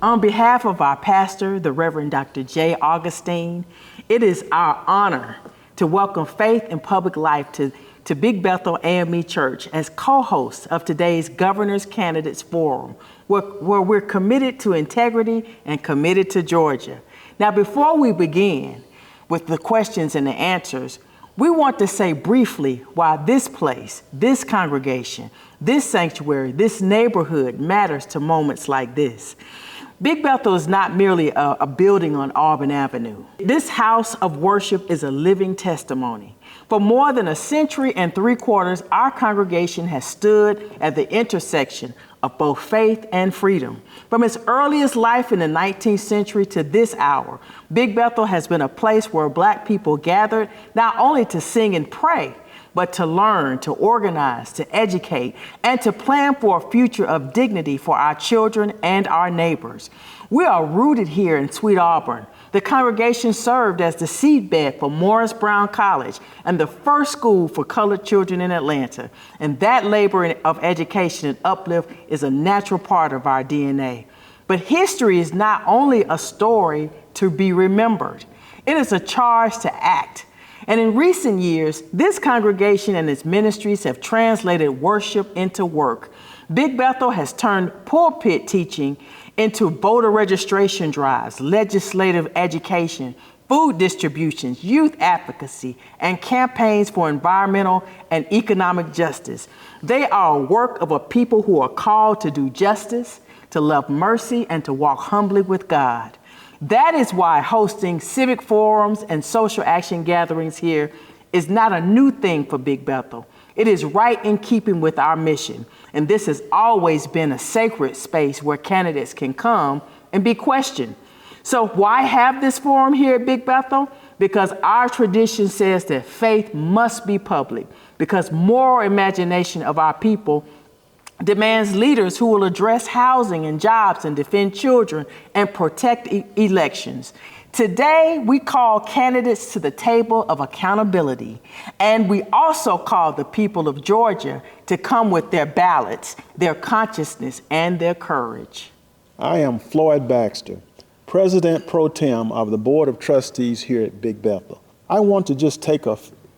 On behalf of our pastor, the Reverend Dr. J. Augustine, it is our honor to welcome Faith in Public Life to Big Bethel A.M.E. Church as co-hosts of today's Governor's Candidates Forum, where we're committed to integrity and committed to Georgia. Now, before we begin with the questions and the answers, we want to say briefly why this place, this congregation, this sanctuary, this neighborhood matters to moments like this. Big Bethel is not merely a building on Auburn Avenue. This house of worship is a living testimony. For more than a century and 3/4, our congregation has stood at the intersection of both faith and freedom. From its earliest life in the 19th century to this hour, Big Bethel has been a place where Black people gathered not only to sing and pray, but to learn, to organize, to educate, and to plan for a future of dignity for our children and our neighbors. We are rooted here in Sweet Auburn. The congregation served as the seedbed for Morris Brown College and the first school for colored children in Atlanta. And that labor of education and uplift is a natural part of our DNA. But history is not only a story to be remembered, it is a charge to act. And in recent years, this congregation and its ministries have translated worship into work. Big Bethel has turned pulpit teaching into voter registration drives, legislative education, food distributions, youth advocacy, and campaigns for environmental and economic justice. They are a work of a people who are called to do justice, to love mercy, and to walk humbly with God. That is why hosting civic forums and social action gatherings here is not a new thing for Big Bethel. It is right in keeping with our mission, and this has always been a sacred space where candidates can come and be questioned. So why have this forum here at Big Bethel? Because our tradition says that faith must be public, because moral imagination of our people demands leaders who will address housing and jobs and defend children and protect elections. Today, we call candidates to the table of accountability, and we also call the people of Georgia to come with their ballots, their consciousness, and their courage. I am Floyd Baxter, President Pro Tem of the Board of Trustees here at Big Bethel. I want to just take a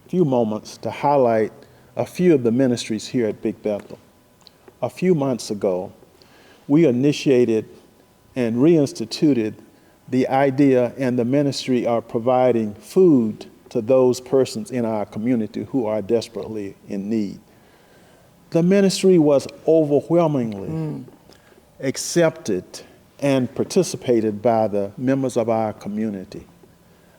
few moments to highlight a few of the ministries here at Big Bethel. A few months ago, we initiated and reinstituted the idea and the ministry of providing food to those persons in our community who are desperately in need. The ministry was overwhelmingly accepted and participated by the members of our community.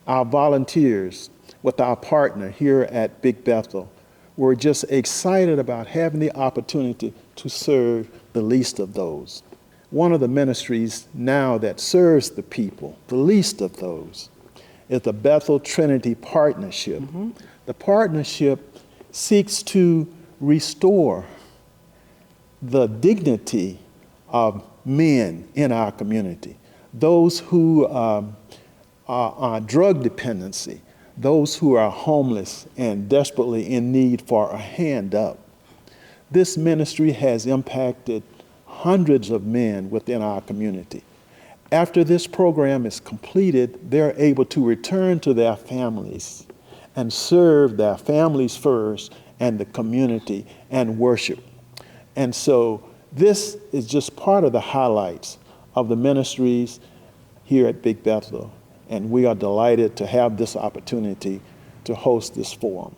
Our volunteers, with our partner here at Big Bethel, were just excited about having the opportunity to serve the least of those. One of the ministries now that serves the people, the least of those, is the Bethel Trinity Partnership. The partnership seeks to restore the dignity of men in our community, those who are drug dependency, those who are homeless and desperately in need for a hand up. This ministry has impacted hundreds of men within our community. After this program is completed, they're able to return to their families and serve their families first and the community and worship. And so this is just part of the highlights of the ministries here at Big Bethel, and we are delighted to have this opportunity to host this forum.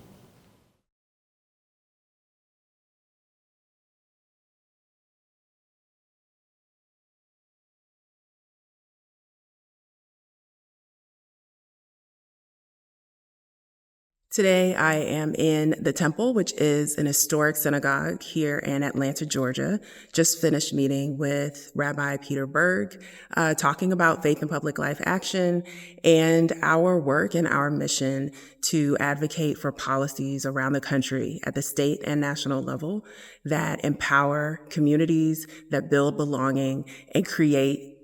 Today, I am in the Temple, which is an historic synagogue here in Atlanta, Georgia. Just finished meeting with Rabbi Peter Berg, talking about Faith in Public Life Action and our work and our mission to advocate for policies around the country at the state and national level that empower communities, that build belonging, and create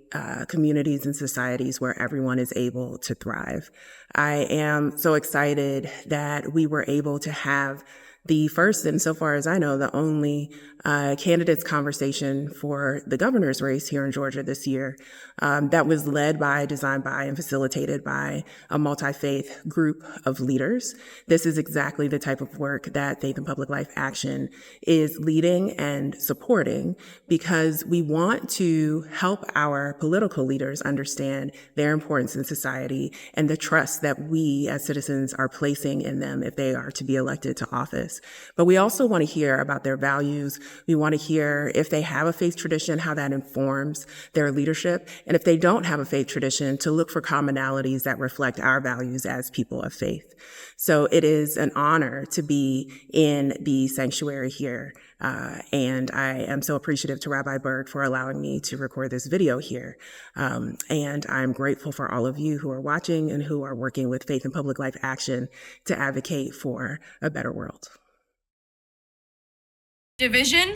communities and societies where everyone is able to thrive. I am so excited that we were able to have the first, and so far as I know, the only candidates conversation for the governor's race here in Georgia this year that was led by, designed by, and facilitated by a multi-faith group of leaders. This is exactly the type of work that Faith and Public Life Action is leading and supporting, because we want to help our political leaders understand their importance in society and the trust that we as citizens are placing in them if they are to be elected to office. But we also want to hear about their values. We want to hear if they have a faith tradition, how that informs their leadership. And if they don't have a faith tradition, to look for commonalities that reflect our values as people of faith. So it is an honor to be in the sanctuary here. And I am so appreciative to Rabbi Berg for allowing me to record this video here. And I'm grateful for all of you who are watching and who are working with Faith and Public Life Action to advocate for a better world. Division,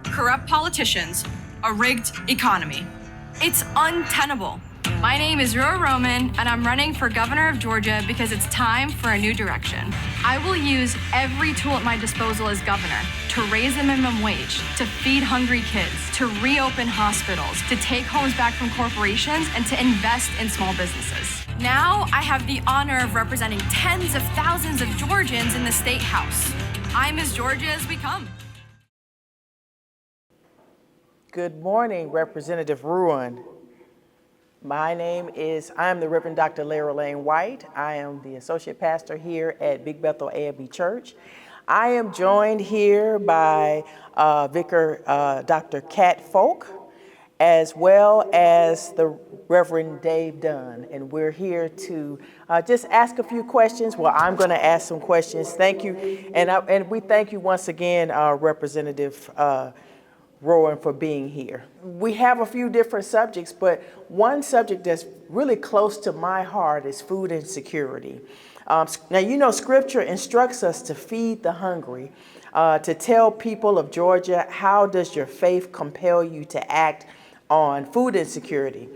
corrupt politicians, a rigged economy. It's untenable. My name is Rua Roman, and I'm running for governor of Georgia because it's time for a new direction. I will use every tool at my disposal as governor to raise the minimum wage, to feed hungry kids, to reopen hospitals, to take homes back from corporations, and to invest in small businesses. Now I have the honor of representing tens of thousands of Georgians in the State House. I'm as Georgia as we come. Good morning, Representative Ruan. I'm the Reverend Dr. Lara Lane White. I am the Associate Pastor here at Big Bethel A.M.E. Church. I am joined here by Vicar Dr. Kat Folk, as well as the Reverend Dave Dunn. And we're here to just ask a few questions. Well, I'm going to ask some questions. Thank you. And we thank you once again, Representative Rowan, for being here. We have a few different subjects, but one subject that's really close to my heart is food insecurity. Now, you know, Scripture instructs us to feed the hungry, to tell people of Georgia, how does your faith compel you to act on food insecurity?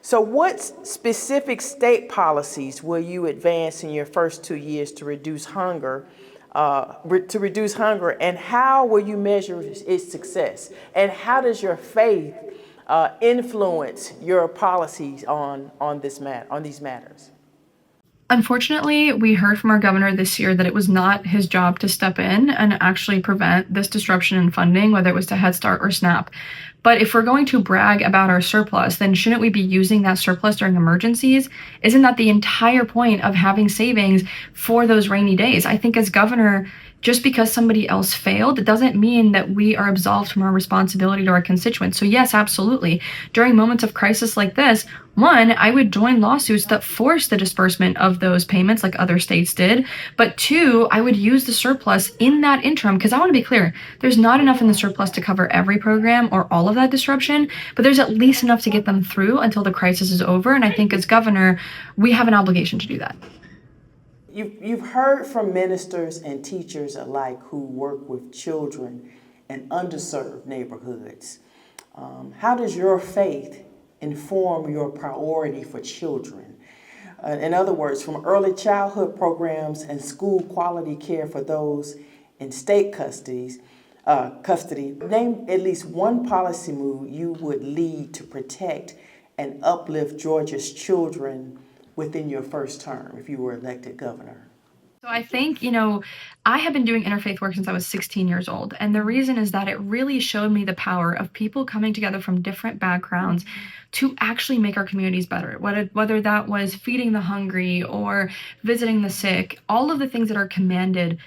So what specific state policies will you advance in your first 2 years to reduce hunger, and how will you measure its success? And how does your faith influence your policies on these matters? Unfortunately, we heard from our governor this year that it was not his job to step in and actually prevent this disruption in funding, whether it was to Head Start or SNAP. But if we're going to brag about our surplus, then shouldn't we be using that surplus during emergencies? Isn't that the entire point of having savings for those rainy days? I think as governor, just because somebody else failed, it doesn't mean that we are absolved from our responsibility to our constituents. So yes, absolutely. During moments of crisis like this, one, I would join lawsuits that force the disbursement of those payments like other states did. But two, I would use the surplus in that interim, because I want to be clear, there's not enough in the surplus to cover every program or all of that disruption, but there's at least enough to get them through until the crisis is over. And I think as governor, we have an obligation to do that. You've heard from ministers and teachers alike who work with children in underserved neighborhoods. How does your faith inform your priority for children? In other words, from early childhood programs and school quality care for those in state custody, name at least one policy move you would lead to protect and uplift Georgia's children within your first term if you were elected governor. So I think, I have been doing interfaith work since I was 16 years old. And the reason is that it really showed me the power of people coming together from different backgrounds to actually make our communities better. Whether that was feeding the hungry or visiting the sick, all of the things that are commanded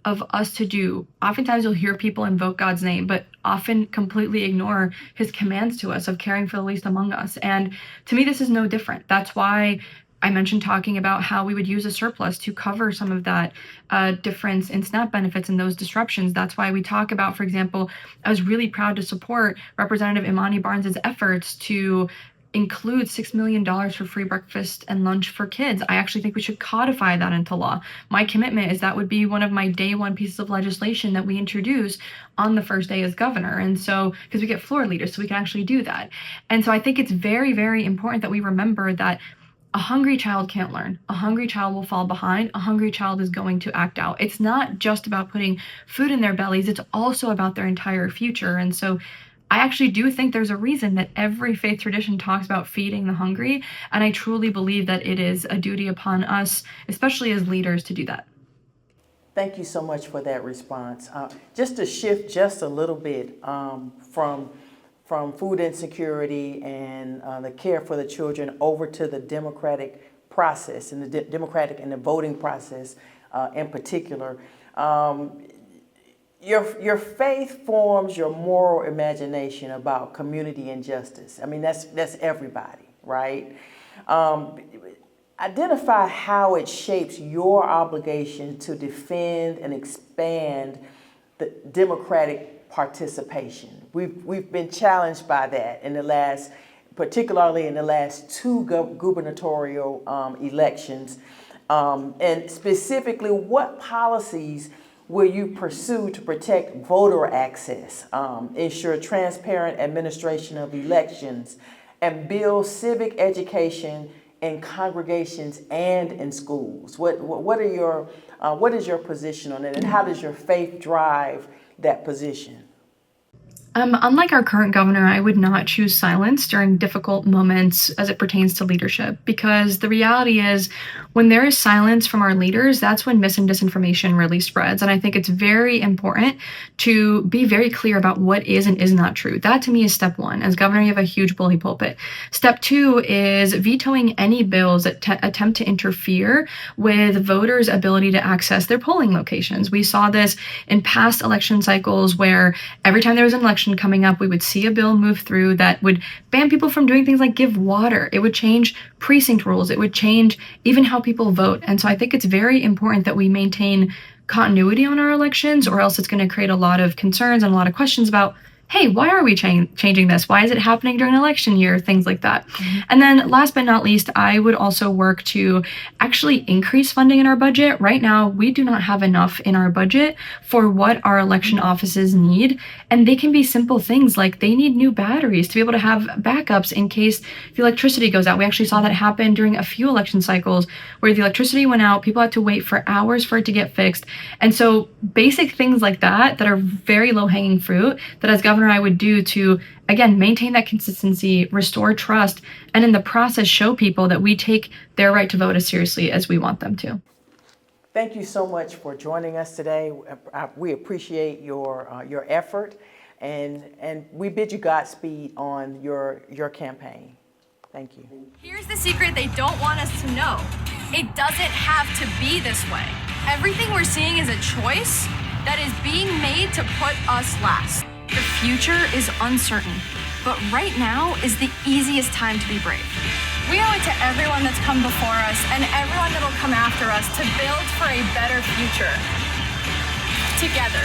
of us to do. Oftentimes you'll hear people invoke God's name, but often completely ignore his commands to us of caring for the least among us. And to me, this is no different. That's why I mentioned talking about how we would use a surplus to cover some of that difference in SNAP benefits and those disruptions. That's why we talk about, for example, I was really proud to support Representative Imani Barnes's efforts to include $6 million for free breakfast and lunch for kids. I actually think we should codify that into law. My commitment is that would be one of my day one pieces of legislation that we introduce on the first day as governor. And so, because we get floor leaders, so we can actually do that. And so I think it's very, very important that we remember that a hungry child can't learn. A hungry child will fall behind. A hungry child is going to act out. It's not just about putting food in their bellies, it's also about their entire future. And so I actually do think there's a reason that every faith tradition talks about feeding the hungry. And I truly believe that it is a duty upon us, especially as leaders, to do that. Thank you so much for that response. Just to shift just a little bit from food insecurity and the care for the children over to the democratic process and the democratic and the voting process in particular. Your faith forms your moral imagination about community injustice. I mean, that's everybody, right? Identify how it shapes your obligation to defend and expand the democratic participation. We've been challenged by that in the last, particularly in the last two gubernatorial elections. And specifically, what policies will you pursue to protect voter access, ensure transparent administration of elections, and build civic education in congregations and in schools? What is your position on it, and how does your faith drive that position? Unlike our current governor, I would not choose silence during difficult moments as it pertains to leadership, because the reality is when there is silence from our leaders, that's when mis and disinformation really spreads. And I think it's very important to be very clear about what is and is not true. That to me is step one. As governor, you have a huge bully pulpit. Step two is vetoing any bills that attempt to interfere with voters' ability to access their polling locations. We saw this in past election cycles where every time there was an election coming up, we would see a bill move through that would ban people from doing things like give water. It would change precinct rules. It would change even how people vote. And so I think it's very important that we maintain continuity on our elections, or else it's going to create a lot of concerns and a lot of questions about, hey, why are we changing this? Why is it happening during an election year? Things like that. Mm-hmm. And then last but not least, I would also work to actually increase funding in our budget. Right now, we do not have enough in our budget for what our election offices need. And they can be simple things like they need new batteries to be able to have backups in case the electricity goes out. We actually saw that happen during a few election cycles where the electricity went out, people had to wait for hours for it to get fixed. And so basic things like that are very low-hanging fruit that as governor I would do to, again, maintain that consistency, restore trust, and in the process show people that we take their right to vote as seriously as we want them to. Thank you so much for joining us today. We appreciate your effort, and we bid you Godspeed on your campaign. Thank you. Here's the secret they don't want us to know. It doesn't have to be this way. Everything we're seeing is a choice that is being made to put us last. The future is uncertain, but right now is the easiest time to be brave. We owe it to everyone that's come before us and everyone that'll come after us to build for a better future. Together.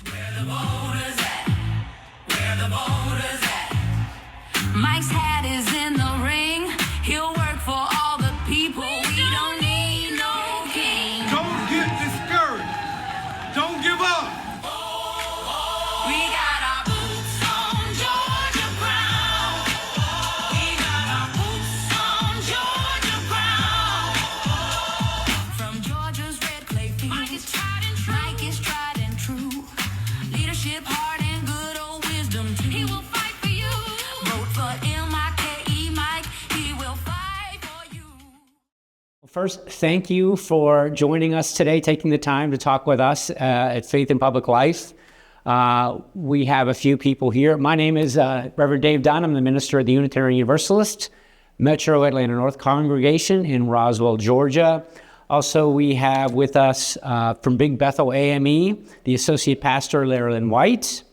Where the voters at? Where the voters at? Mike's hat is in the ring. He'll work for all the people. We don't need no king. Don't get discouraged. Don't give up. We got our boots on Georgia ground. We got our boots on Georgia ground. From Georgia's red clay fields, Mike is tried and true. Leadership, heart, and good old wisdom too. He will fight for you. Vote for M.I.K.E. Mike. He will fight for you. First, thank you for joining us today, taking the time to talk with us at Faith in Public Life. We have a few people here. My name is Reverend Dave Dunn. I'm the minister of the Unitarian Universalist Metro Atlanta North Congregation in Roswell, Georgia. Also, we have with us from Big Bethel, A.M.E., the associate pastor, Larry White.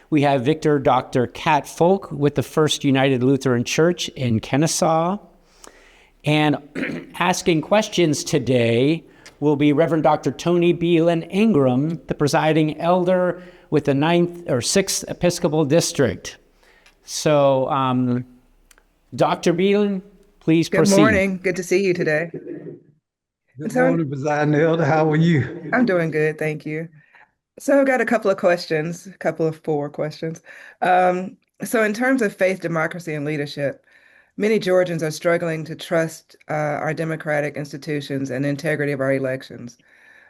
We have Victor Dr. Kat Folk with the First United Lutheran Church in Kennesaw. And asking questions today will be Reverend Dr. Tony Beelan Ingram, the presiding elder with the 9th or 6th Episcopal District. So, Dr. Beelan, please proceed. Good morning. Good to see you today. Good morning, Presiding Elder. How are you? I'm doing good, thank you. So I've got a couple of questions, a couple of four questions. So in terms of faith, democracy, and leadership, many Georgians are struggling to trust our democratic institutions and the integrity of our elections.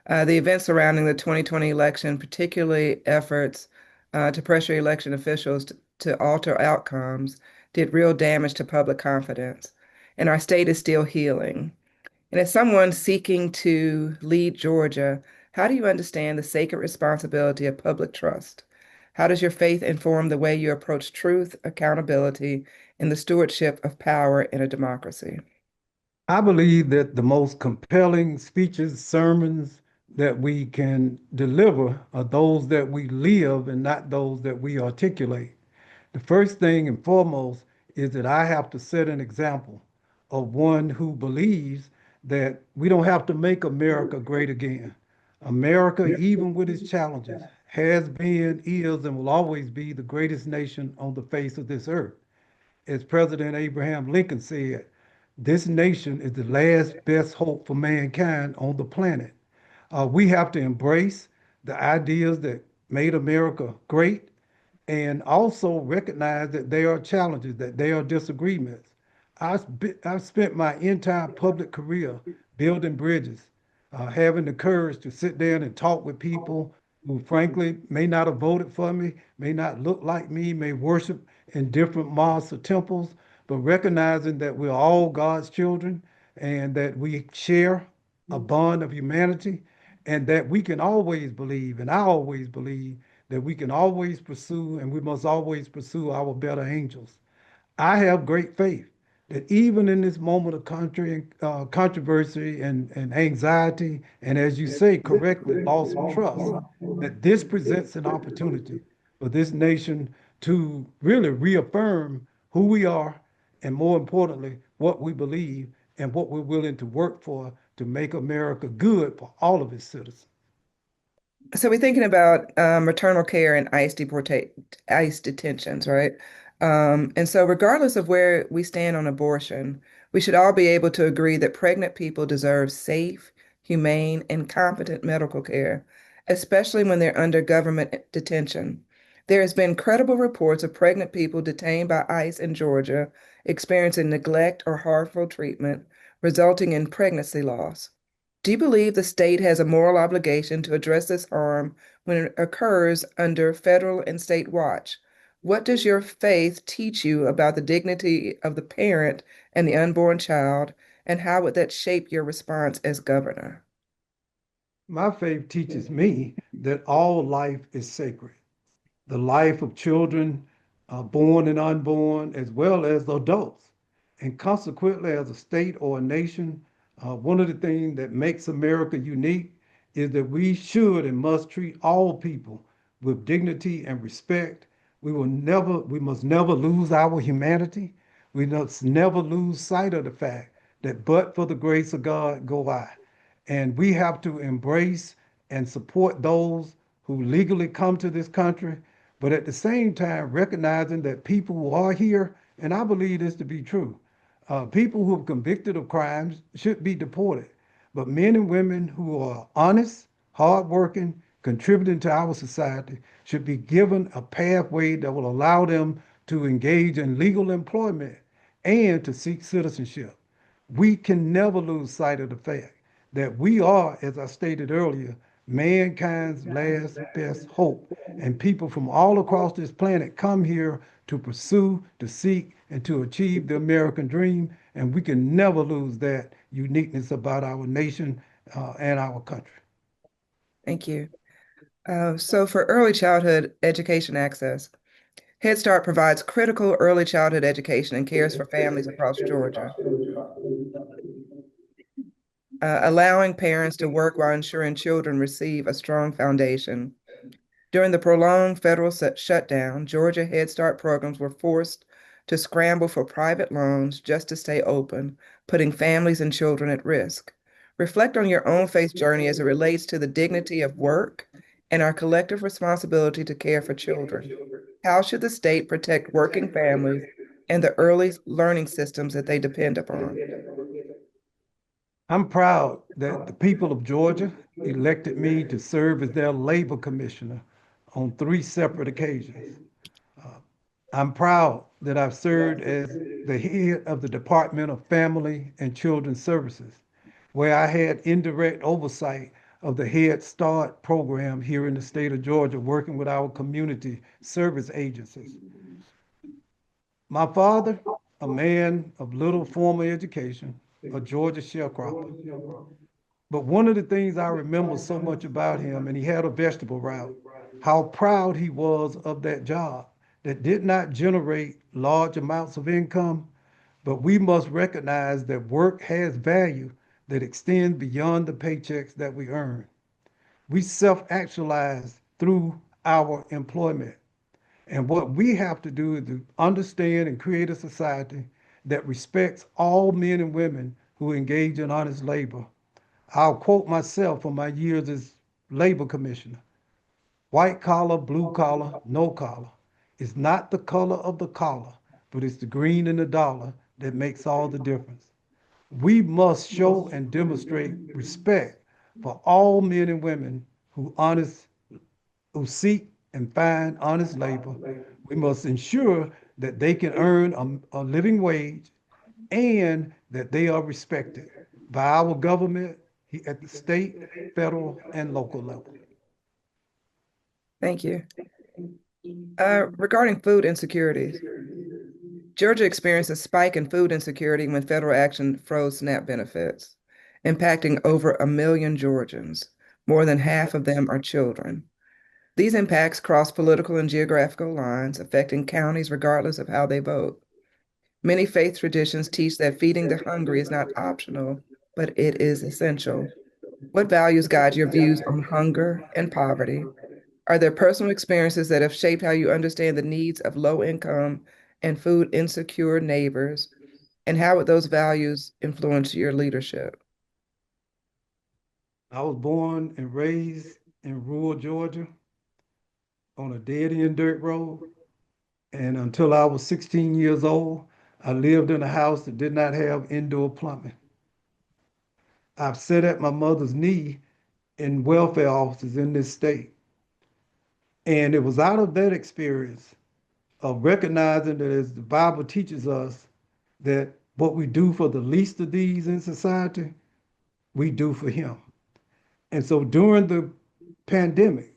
The events surrounding the 2020 election, particularly efforts to pressure election officials to alter outcomes, did real damage to public confidence. And our state is still healing. And as someone seeking to lead Georgia, how do you understand the sacred responsibility of public trust? How does your faith inform the way you approach truth, accountability, and the stewardship of power in a democracy? I believe that the most compelling speeches, sermons that we can deliver are those that we live and not those that we articulate. The first thing and foremost is that I have to set an example of one who believes that we don't have to make America great again. America, even with its challenges, has been, is, and will always be the greatest nation on the face of this earth. As President Abraham Lincoln said, this nation is the last best hope for mankind on the planet. We have to embrace the ideas that made America great and also recognize that there are challenges, that there are disagreements. I've spent my entire public career building bridges, having the courage to sit down and talk with people who, frankly, may not have voted for me, may not look like me, may worship in different mosques or temples, but recognizing that we're all God's children and that we share a bond of humanity and that we can always believe, and I always believe, that we can always pursue and we must always pursue our better angels. I have great faith that even in this moment of controversy and anxiety, and as you say correctly, loss of trust, that this presents an opportunity for this nation to really reaffirm who we are, and more importantly, what we believe and what we're willing to work for to make America good for all of its citizens. So we're thinking about maternal care and ICE detentions, right? And so regardless of where we stand on abortion, we should all be able to agree that pregnant people deserve safe, humane, and competent medical care, especially when they're under government detention. There has been credible reports of pregnant people detained by ICE in Georgia experiencing neglect or harmful treatment, resulting in pregnancy loss. Do you believe the state has a moral obligation to address this harm when it occurs under federal and state watch? What does your faith teach you about the dignity of the parent and the unborn child, and how would that shape your response as governor? My faith teaches me that all life is sacred. The life of children, born and unborn, as well as adults. And consequently, as a state or a nation, one of the things that makes America unique is that we should and must treat all people with dignity and respect. We must never lose our humanity. We must never lose sight of the fact that but for the grace of God go I. And we have to embrace and support those who legally come to this country, but at the same time, recognizing that people who are here, and I believe this to be true, people who are convicted of crimes should be deported. But men and women who are honest, hardworking, contributing to our society should be given a pathway that will allow them to engage in legal employment and to seek citizenship. We can never lose sight of the fact that we are, as I stated earlier, mankind's last best hope. And people from all across this planet come here to pursue, to seek, and to achieve the American dream. And we can never lose that uniqueness about our nation and our country. Thank you. So for early childhood education access, Head Start provides critical early childhood education and cares for families across Georgia, allowing parents to work while ensuring children receive a strong foundation. During the prolonged federal shutdown, Georgia Head Start programs were forced to scramble for private loans just to stay open, putting families and children at risk. Reflect on your own faith journey as it relates to the dignity of work and our collective responsibility to care for children. How should the state protect working families and the early learning systems that they depend upon? I'm proud that the people of Georgia elected me to serve as their labor commissioner on 3 separate occasions. I'm proud that I've served as the head of the Department of Family and Children's Services, where I had indirect oversight of the Head Start program here in the state of Georgia, working with our community service agencies. My father, a man of little formal education, a Georgia sharecropper. But one of the things I remember so much about him, and he had a vegetable route, how proud he was of that job that did not generate large amounts of income, but we must recognize that work has value that extends beyond the paychecks that we earn. We self actualize through our employment. And what we have to do is to understand and create a society that respects all men and women who engage in honest labor. I'll quote myself from my years as labor commissioner. White collar, blue collar, no collar. It's not the color of the collar, but it's the green in the dollar that makes all the difference. We must show and demonstrate respect for all men and women who seek and find honest labor. We must ensure that they can earn a living wage and that they are respected by our government at the state, federal, and local level. Thank you. Regarding food insecurities, Georgia experienced a spike in food insecurity when federal action froze SNAP benefits, impacting over 1 million Georgians. More than half of them are children. These impacts cross political and geographical lines, affecting counties regardless of how they vote. Many faith traditions teach that feeding the hungry is not optional, but it is essential. What values guide your views on hunger and poverty? Are there personal experiences that have shaped how you understand the needs of low income and food insecure neighbors? And how would those values influence your leadership? I was born and raised in rural Georgia on a dead end dirt road. And until I was 16 years old, I lived in a house that did not have indoor plumbing. I've sat at my mother's knee in welfare offices in this state. And it was out of that experience of recognizing that as the Bible teaches us, that what we do for the least of these in society, we do for him. And so during the pandemic,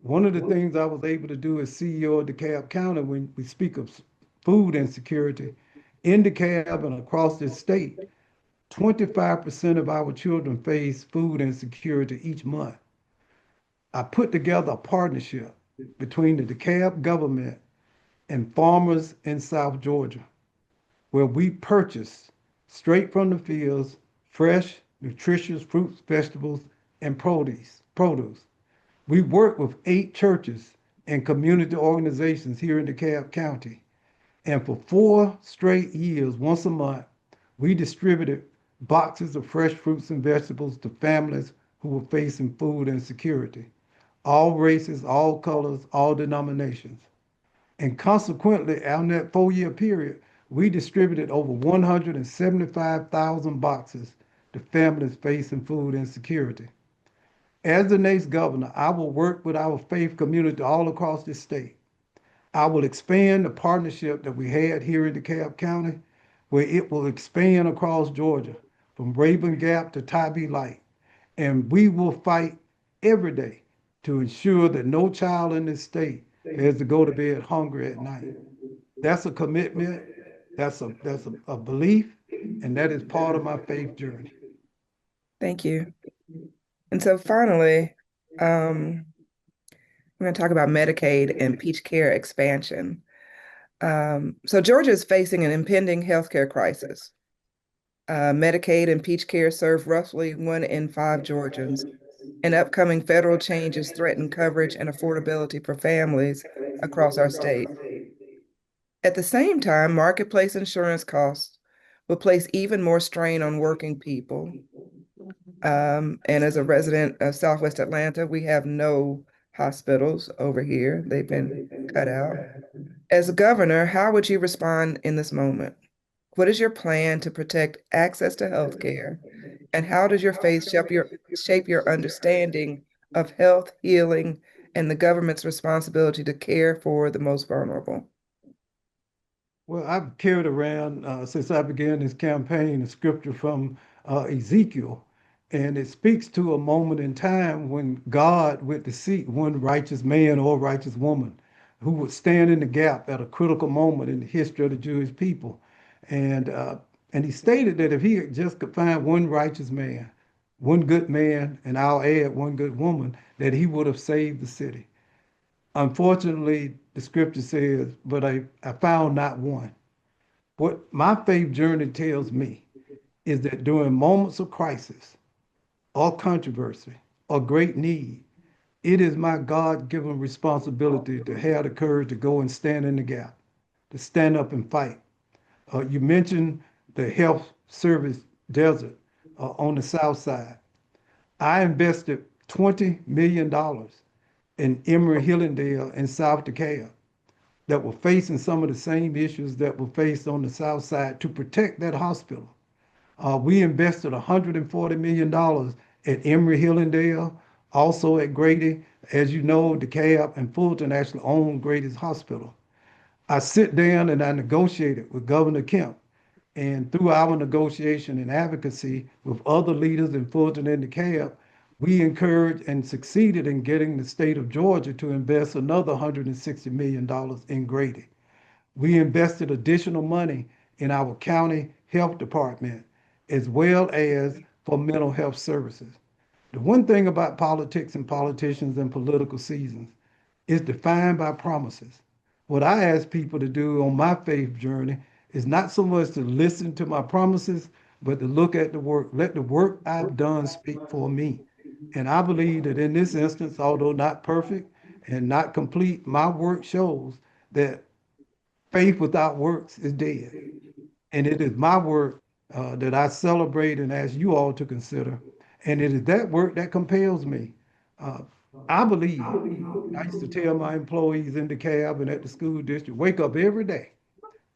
one of the things I was able to do as CEO of DeKalb County, when we speak of food insecurity, in DeKalb and across this state, 25% of our children face food insecurity each month. I put together a partnership between the DeKalb government and farmers in South Georgia, where we purchase straight from the fields fresh, nutritious fruits, vegetables, and produce. We work with 8 churches and community organizations here in DeKalb County. And for 4 straight years, once a month, we distributed boxes of fresh fruits and vegetables to families who were facing food insecurity, all races, all colors, all denominations. And consequently, on that 4-year period, we distributed over 175,000 boxes to families facing food insecurity. As the next governor, I will work with our faith community all across this state. I will expand the partnership that we had here in DeKalb County, where it will expand across Georgia, from Raven Gap to Tybee Light. And we will fight every day to ensure that no child in this state has to go to bed hungry at night. That's a commitment, that's a belief, and that is part of my faith journey. Thank you. And so finally, we're going to talk about Medicaid and peach care expansion. So Georgia is facing an impending healthcare crisis. Medicaid and peach care serve roughly 1 in 5 Georgians, and upcoming federal changes threaten coverage and affordability for families across our state. At the same time, marketplace insurance costs will place even more strain on working people. And as a resident of Southwest Atlanta, we have no hospitals over here. They've been cut out. As a governor, how would you respond in this moment? What is your plan to protect access to health care? And how does your faith shape your understanding of health, healing, and the government's responsibility to care for the most vulnerable? Well, I've carried around since I began this campaign a scripture from Ezekiel, and it speaks to a moment in time when God went to seek one righteous man or righteous woman who would stand in the gap at a critical moment in the history of the Jewish people. And he stated that if he just could find one righteous man, one good man, and I'll add one good woman, that he would have saved the city. Unfortunately, the scripture says, but I found not one. What my faith journey tells me is that during moments of crisis or controversy or great need, it is my God given responsibility to have the courage to go and stand in the gap, to stand up and fight. You mentioned the health service desert on the south side. I invested $20 million in A.M.E Hillendale in South DeKalb that were facing some of the same issues that were faced on the south side to protect that hospital. We invested $140 million at A.M.E Hillendale, also at Grady. As you know, DeKalb and Fulton actually own Grady's hospital. I sit down and I negotiated with Governor Kemp. And through our negotiation and advocacy with other leaders in Fulton and DeKalb, we encouraged and succeeded in getting the state of Georgia to invest another $160 million in Grady. We invested additional money in our county health department, as well as for mental health services. The one thing about politics and politicians and political seasons is defined by promises. What I ask people to do on my faith journey is not so much to listen to my promises, but to look at the work. Let the work I've done speak for me. And I believe that in this instance, although not perfect and not complete, my work shows that faith without works is dead. And it is my work that I celebrate and ask you all to consider. And it is that work that compels me. Uh, I believe, I used to tell my employees in the cab and at the school district, wake up every day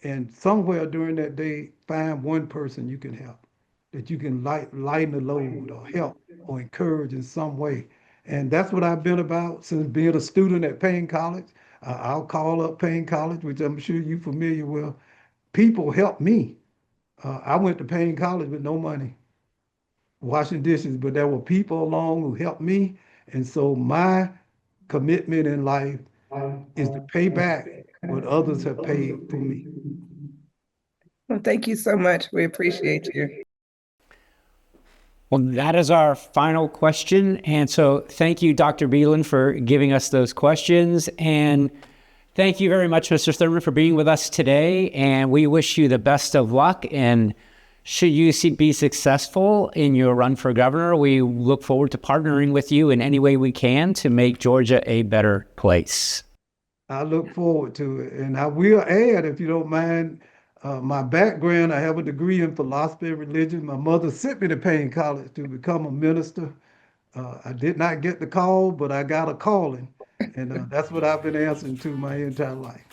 and somewhere during that day, find one person you can help, that you can lighten the load or help or encourage in some way. And that's what I've been about since being a student at Payne College. I'll call up Payne College, which I'm sure you're familiar with. People help me. I went to Payne College with no money, washing dishes, but there were people along who helped me. And so my commitment in life is to pay back what others have paid for me. Well, thank you so much. We appreciate you. Well, that is our final question. And so thank you, Dr. Beelan, for giving us those questions. And thank you very much, Mr. Thurman, for being with us today. And we wish you the best of luck. And should you be successful in your run for governor, we look forward to partnering with you in any way we can to make Georgia a better place. I look forward to it. And I will add, if you don't mind, my background, I have a degree in philosophy and religion. My mother sent me to Payne College to become a minister. I did not get the call, but I got a calling. And that's what I've been answering to my entire life.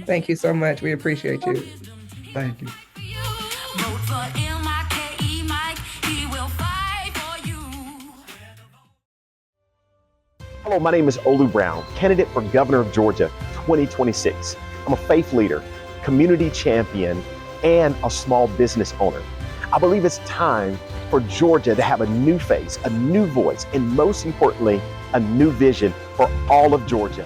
Thank you so much. We appreciate you. Thank you. Vote for M.I.K.E. Mike. He will fight for you. Hello, my name is Olu Brown, candidate for governor of Georgia 2026. I'm a faith leader, community champion, and a small business owner. I believe it's time for Georgia to have a new face, a new voice, and most importantly, a new vision for all of Georgia.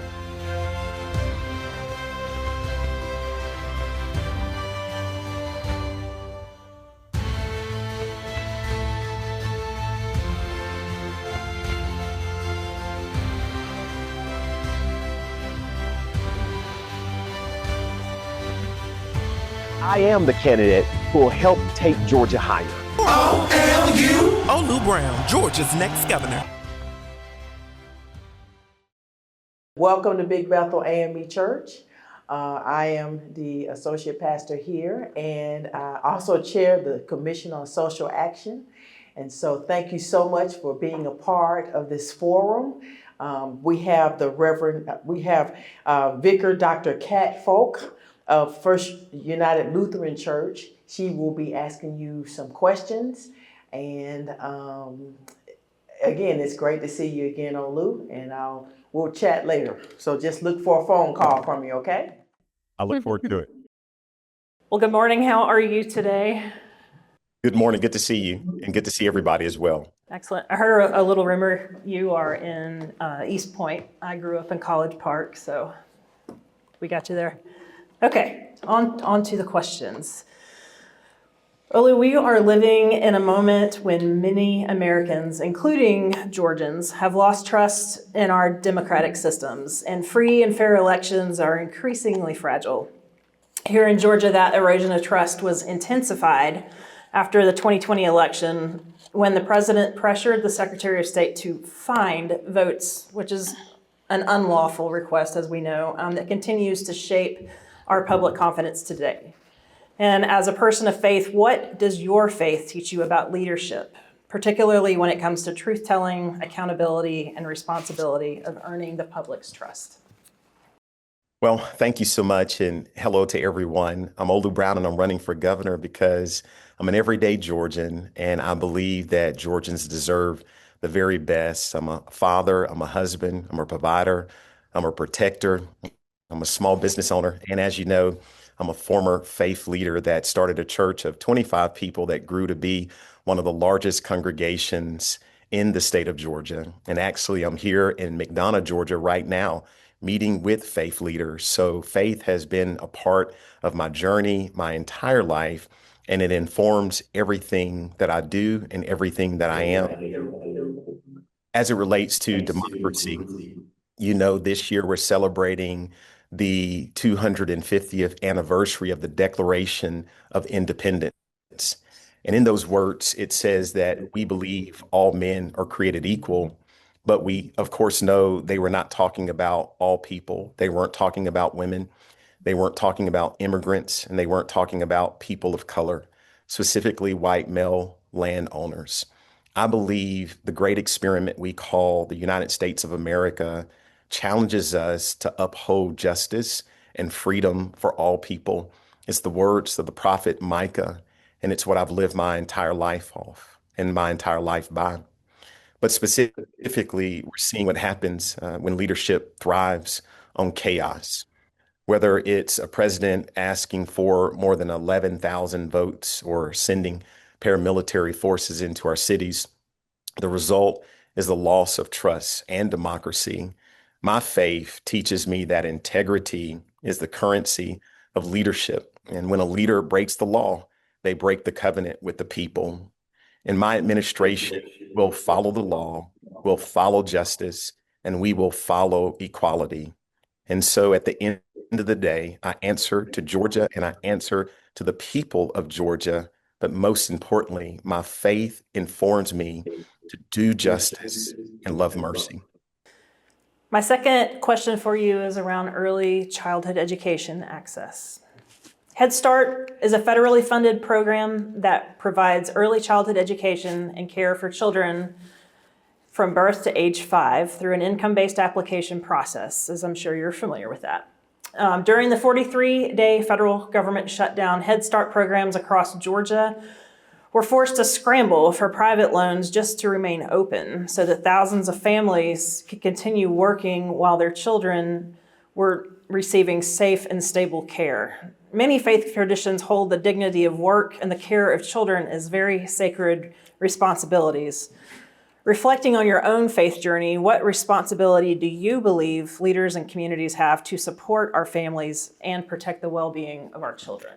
I am the candidate who will help take Georgia higher. OLU, Olu Brown, Georgia's next governor. Welcome to Big Bethel A.M.E Church. I am the associate pastor here, and I also chair the Commission on Social Action. And so thank you so much for being a part of this forum. We have Vicar Dr. Cat Folk of First United Lutheran Church She will be asking you some questions. And again, it's great to see you again, Olu, and we'll chat later. So just look for a phone call from you, okay? I look forward to it. Well, good morning. How are you today? Good morning. Good to see you and good to see everybody as well. Excellent. I heard a little rumor you are in East Point. I grew up in College Park, so we got you there. Okay, on to the questions. Olu, we are living in a moment when many Americans, including Georgians, have lost trust in our democratic systems, and free and fair elections are increasingly fragile. Here in Georgia, that erosion of trust was intensified after the 2020 election when the president pressured the Secretary of State to find votes, which is an unlawful request, as we know, that continues to shape our public confidence today. And as a person of faith, what does your faith teach you about leadership, particularly when it comes to truth-telling, accountability, and responsibility of earning the public's trust? Well, thank you so much, and hello to everyone. I'm Olu Brown, and I'm running for governor because I'm an everyday Georgian, and I believe that Georgians deserve the very best. I'm a father, I'm a husband, I'm a provider, I'm a protector, I'm a small business owner, and as you know, I'm a former faith leader that started a church of 25 people that grew to be one of the largest congregations in the state of Georgia. And actually, I'm here in McDonough, Georgia right now, meeting with faith leaders. So faith has been a part of my journey my entire life, and it informs everything that I do and everything that I am. As it relates to democracy, this year we're celebrating the 250th anniversary of the Declaration of Independence. And in those words, it says that we believe all men are created equal, but we, of course, know they were not talking about all people. They weren't talking about women. They weren't talking about immigrants, and they weren't talking about people of color, specifically white male landowners. I believe the great experiment we call the United States of America challenges us to uphold justice and freedom for all people. It's the words of the prophet Micah, and it's what I've lived my entire life off and my entire life by. But specifically, we're seeing what happens when leadership thrives on chaos, whether it's a president asking for more than 11,000 votes or sending paramilitary forces into our cities. The result is the loss of trust and democracy. My faith teaches me that integrity is the currency of leadership. And when a leader breaks the law, they break the covenant with the people. In my administration, we'll follow the law, we'll follow justice, and we will follow equality. And so at the end of the day, I answer to Georgia and I answer to the people of Georgia. But most importantly, my faith informs me to do justice and love mercy. My second question for you is around early childhood education access. Head Start is a federally funded program that provides early childhood education and care for children from birth to age 5 through an income-based application process, as I'm sure you're familiar with that. During the 43-day federal government shutdown, Head Start programs across Georgia were forced to scramble for private loans just to remain open so that thousands of families could continue working while their children were receiving safe and stable care. Many faith traditions hold the dignity of work and the care of children as very sacred responsibilities. Reflecting on your own faith journey, what responsibility do you believe leaders and communities have to support our families and protect the well-being of our children?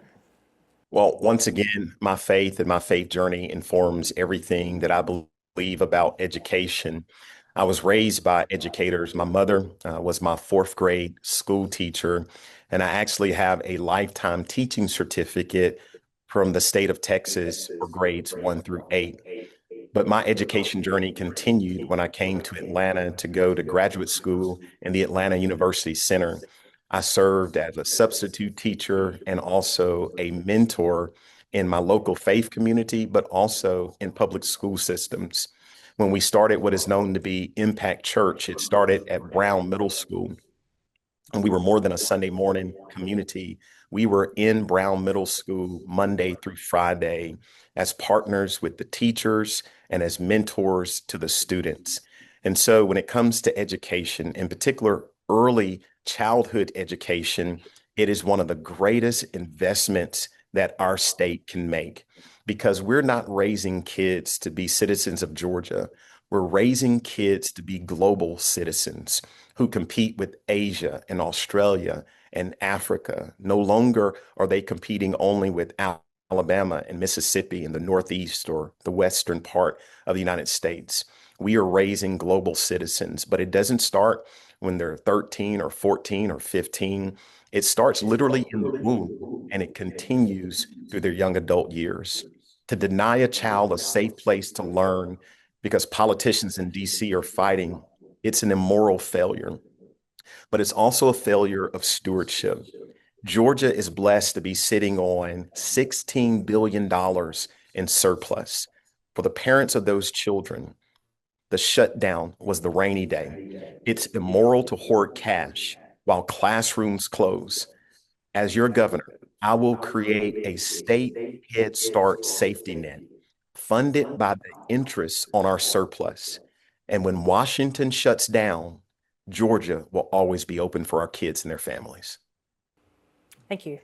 Well, once again, my faith and my faith journey informs everything that I believe about education. I was raised by educators. My mother was my 4th grade school teacher, and I actually have a lifetime teaching certificate from the state of Texas for grades 1 through 8. But my education journey continued when I came to Atlanta to go to graduate school in the Atlanta University Center. I served as a substitute teacher and also a mentor in my local faith community, but also in public school systems. When we started what is known to be Impact Church, it started at Brown Middle School. and we were more than a Sunday morning community. We were in Brown Middle School Monday through Friday as partners with the teachers and as mentors to the students. And so when it comes to education, in particular early childhood education, it is one of the greatest investments that our state can make because we're not raising kids to be citizens of Georgia. We're raising kids to be global citizens who compete with Asia and Australia and Africa. No longer are they competing only with Alabama and Mississippi in the Northeast or the Western part of the United States. We are raising global citizens, but it doesn't start when they're 13 or 14 or 15. It starts literally in the womb and it continues through their young adult years. To deny a child a safe place to learn because politicians in DC are fighting, it's an immoral failure, but it's also a failure of stewardship. Georgia is blessed to be sitting on $16 billion in surplus. For the parents of those children, the shutdown was the rainy day. It's immoral to hoard cash while classrooms close. As your governor, I will create a state Head Start safety net funded by the interest on our surplus. And when Washington shuts down, Georgia will always be open for our kids and their families. Thank you.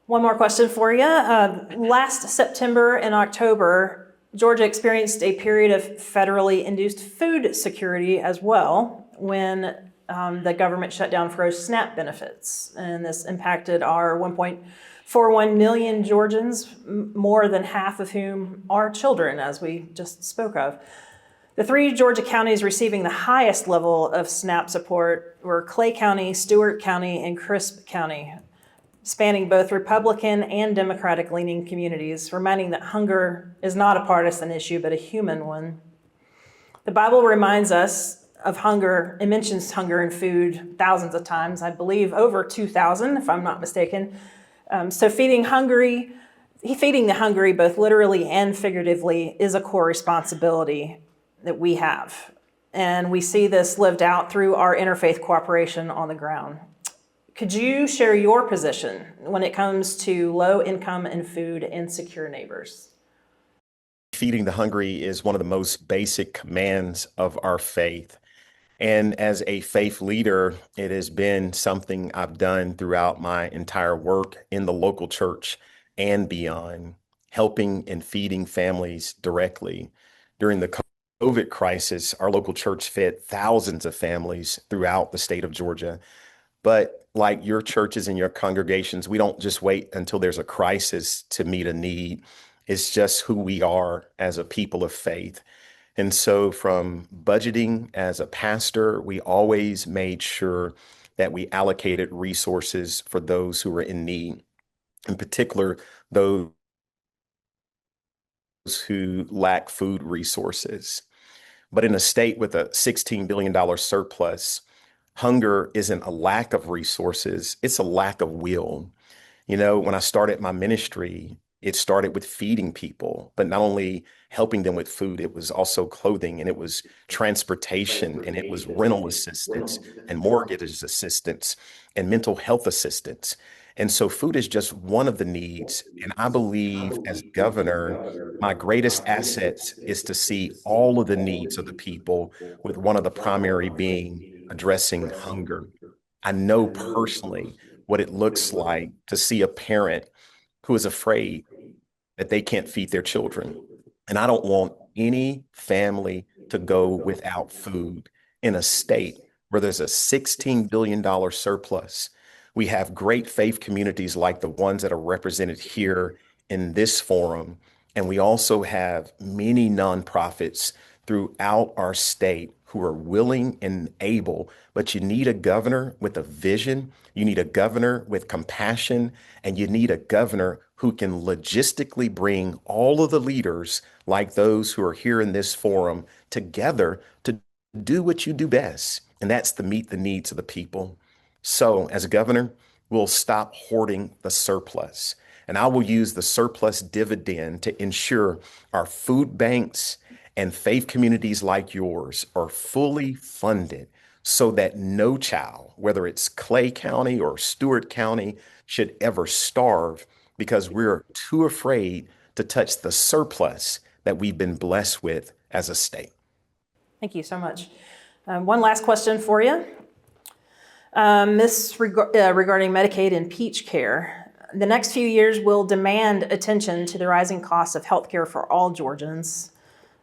One more question for you. Last September and October, Georgia experienced a period of federally induced food security as well when the government shut down froze SNAP benefits. And this impacted our 1.41 million Georgians, more than half of whom are children, as we just spoke of. The three Georgia counties receiving the highest level of SNAP support were Clay County, Stewart County, and Crisp County, spanning both Republican and Democratic-leaning communities, reminding that hunger is not a partisan issue, but a human one. The Bible reminds us of hunger. It mentions hunger and food thousands of times, I believe over 2,000, if I'm not mistaken. So feeding the hungry, both literally and figuratively, is a core responsibility that we have. And we see this lived out through our interfaith cooperation on the ground. Could you share your position when it comes to low income and food insecure neighbors? Feeding the hungry is one of the most basic commands of our faith. And as a faith leader, it has been something I've done throughout my entire work in the local church and beyond, helping and feeding families directly. During the COVID crisis, our local church fed thousands of families throughout the state of Georgia. But like your churches and your congregations, we don't just wait until there's a crisis to meet a need. It's just who we are as a people of faith. And so from budgeting as a pastor, we always made sure that we allocated resources for those who were in need, in particular, those who lack food resources. But in a state with a $16 billion surplus, hunger isn't a lack of resources, it's a lack of will. You know, when I started my ministry, it started with feeding people, but not only helping them with food, it was also clothing and it was transportation and it was rental assistance and mortgage assistance and mental health assistance. And so food is just one of the needs. And I believe as governor, my greatest assets is to see all of the needs of the people, with one of the primary being addressing hunger. I know personally what it looks like to see a parent who is afraid that they can't feed their children. And I don't want any family to go without food in a state where there's a $16 billion surplus. We have great faith communities like the ones that are represented here in this forum. And we also have many nonprofits throughout our state who are willing and able, but you need a governor with a vision, you need a governor with compassion, and you need a governor who can logistically bring all of the leaders like those who are here in this forum together to do what you do best, and that's to meet the needs of the people. So as a governor, we'll stop hoarding the surplus, and I will use the surplus dividend to ensure our food banks and faith communities like yours are fully funded so that no child, whether it's Clay County or Stewart County, should ever starve because we're too afraid to touch the surplus that we've been blessed with as a state. Thank you so much. One last question for you. Regarding Medicaid and peach care. The next few years will demand attention to the rising costs of healthcare for all Georgians.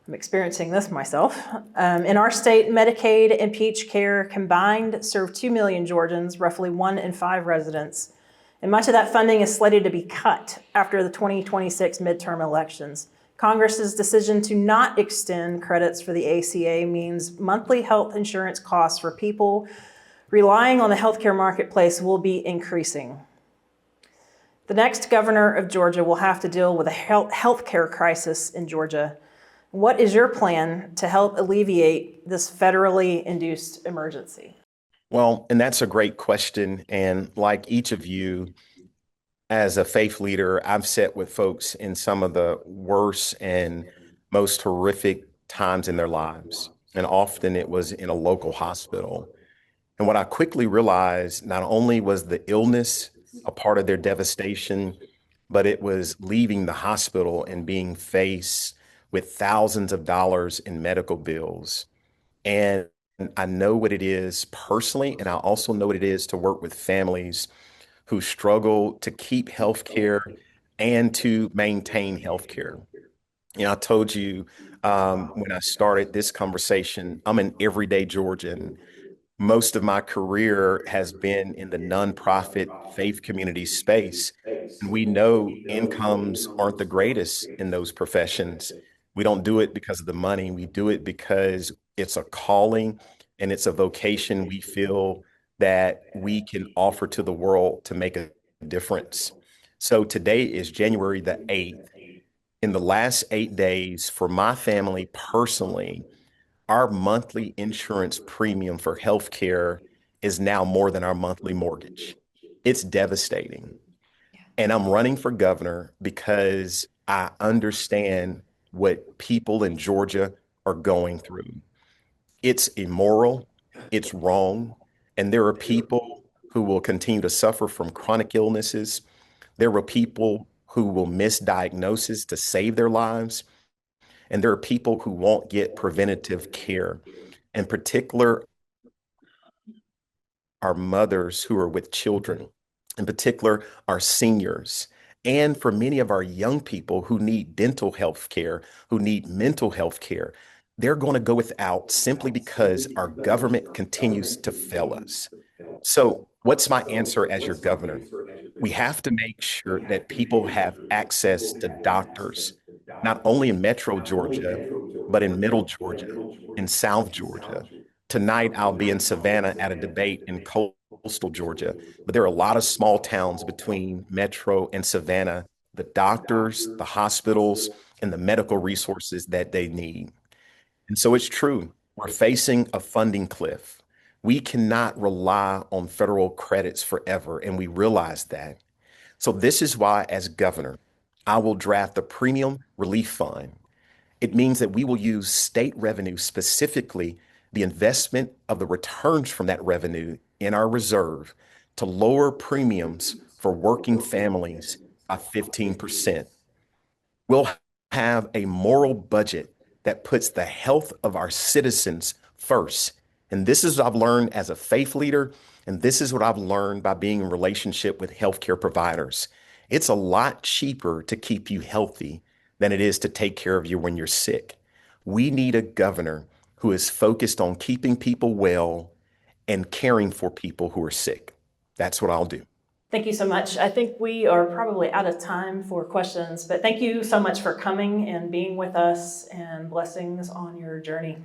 I'm experiencing this myself. In our state, Medicaid and peach care combined serve 2 million Georgians, roughly 1 in 5 residents. And much of that funding is slated to be cut after the 2026 midterm elections. Congress's decision to not extend credits for the ACA means monthly health insurance costs for people relying on the healthcare marketplace will be increasing. The next governor of Georgia will have to deal with a healthcare crisis in Georgia. What is your plan to help alleviate this federally induced emergency? Well, and that's a great question. And like each of you, as a faith leader, I've sat with folks in some of the worst and most horrific times in their lives. And often it was in a local hospital. And what I quickly realized, not only was the illness a part of their devastation, but it was leaving the hospital and being faced with thousands of dollars in medical bills. And I know what it is personally, and I also know what it is to work with families who struggle to keep healthcare and to maintain healthcare. You know, I told you when I started this conversation, I'm an everyday Georgian. Most of my career has been in the nonprofit faith community space. And we know incomes aren't the greatest in those professions. We don't do it because of the money. We do it because it's a calling and it's a vocation we feel that we can offer to the world to make a difference. So today is January the 8th. In the last 8 days, for my family personally, our monthly insurance premium for healthcare is now more than our monthly mortgage. It's devastating. And I'm running for governor because I understand what people in Georgia are going through. It's immoral, it's wrong, and there are people who will continue to suffer from chronic illnesses. There are people who will miss diagnosis to save their lives. And there are people who won't get preventative care. In particular, our mothers who are with children, in particular, our seniors, and for many of our young people who need dental health care, who need mental health care, they're going to go without simply because our government continues to fail us. So what's my answer as your governor? We have to make sure that people have access to doctors, not only in Metro Georgia, but in Middle Georgia, in South Georgia. Tonight, I'll be in Savannah at a debate in coastal Georgia, but there are a lot of small towns between Metro and Savannah, the doctors, the hospitals, and the medical resources that they need. And so it's true, we're facing a funding cliff. We cannot rely on federal credits forever, and we realize that. So this is why, as governor, I will draft a premium relief fund. It means that we will use state revenue, specifically the investment of the returns from that revenue in our reserve, to lower premiums for working families by 15%. We'll have a moral budget that puts the health of our citizens first. And this is what I've learned as a faith leader, and this is what I've learned by being in relationship with healthcare providers. It's a lot cheaper to keep you healthy than it is to take care of you when you're sick. We need a governor who is focused on keeping people well and caring for people who are sick. That's what I'll do. Thank you so much. I think we are probably out of time for questions, but thank you so much for coming and being with us, and blessings on your journey.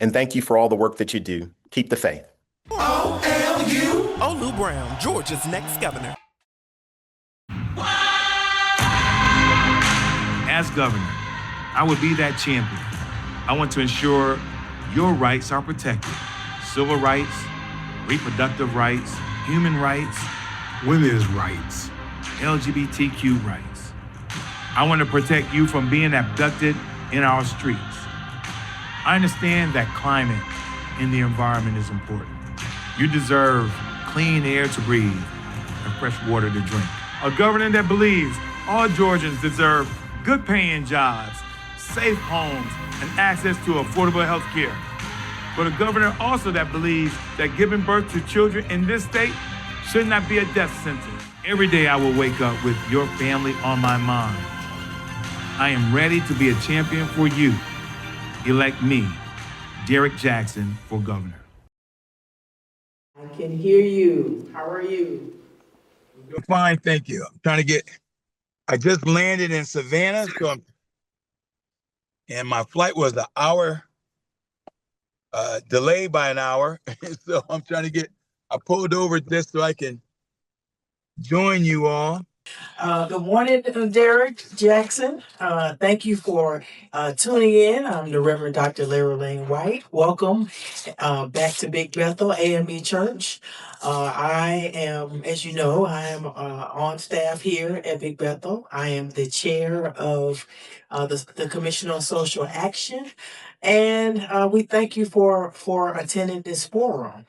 And thank you for all the work that you do. Keep the faith. OLU. Olu Brown, Georgia's next governor. As governor, I will be that champion. I want to ensure your rights are protected. Civil rights, reproductive rights, human rights, women's rights, LGBTQ rights. I want to protect you from being abducted in our streets. I understand that climate in the environment is important. You deserve clean air to breathe and fresh water to drink. A governor that believes all Georgians deserve good paying jobs, safe homes, and access to affordable health care. But a governor also that believes that giving birth to children in this state should not be a death sentence. Every day I will wake up with your family on my mind. I am ready to be a champion for you. Elect me, Derek Jackson, for governor. I can hear you. How are you? Doing fine, thank you. I just landed in Savannah, and my flight was an hour, delayed by an hour. So I pulled over just so I can join you all. Good morning, Derek Jackson. Thank you for tuning in. I'm the Reverend Dr. Larry Lane White. Welcome back to Big Bethel A.M.E. Church. I am, as you know, I am on staff here at Big Bethel. I am the chair of the Commission on Social Action, and we thank you for attending this forum.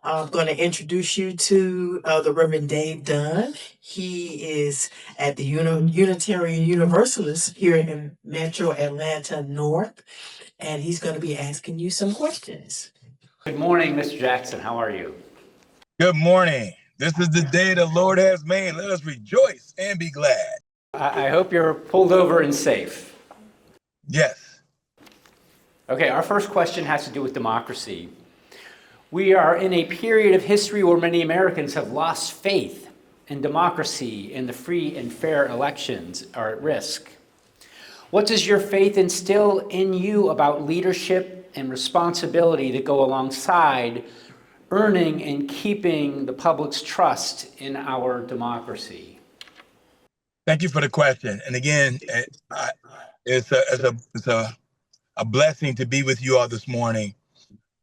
I'm going to introduce you to the Reverend Dave Dunn. He is at the Unitarian Universalist here in Metro Atlanta North, and he's going to be asking you some questions. Good morning, Mr. Jackson. How are you? Good morning. This is the day the Lord has made. Let us rejoice and be glad. I hope you're pulled over and safe. Yes. Okay, our first question has to do with democracy. We are in a period of history where many Americans have lost faith in democracy, and the free and fair elections are at risk. What does your faith instill in you about leadership and responsibility that go alongside earning and keeping the public's trust in our democracy? Thank you for the question. And again, it's a blessing to be with you all this morning.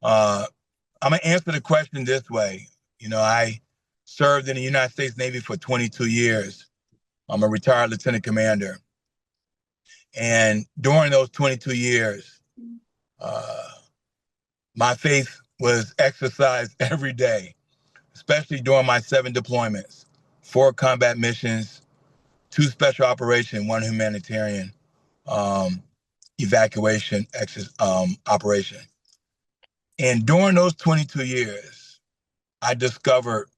I'm going to answer the question this way. You know, I served in the United States Navy for 22 years. I'm a retired lieutenant commander. And during those 22 years, my faith was exercised every day, especially during my 7 deployments, 4 combat missions, 2 special operation, 1 humanitarian evacuation operation. And during those 22 years, I discovered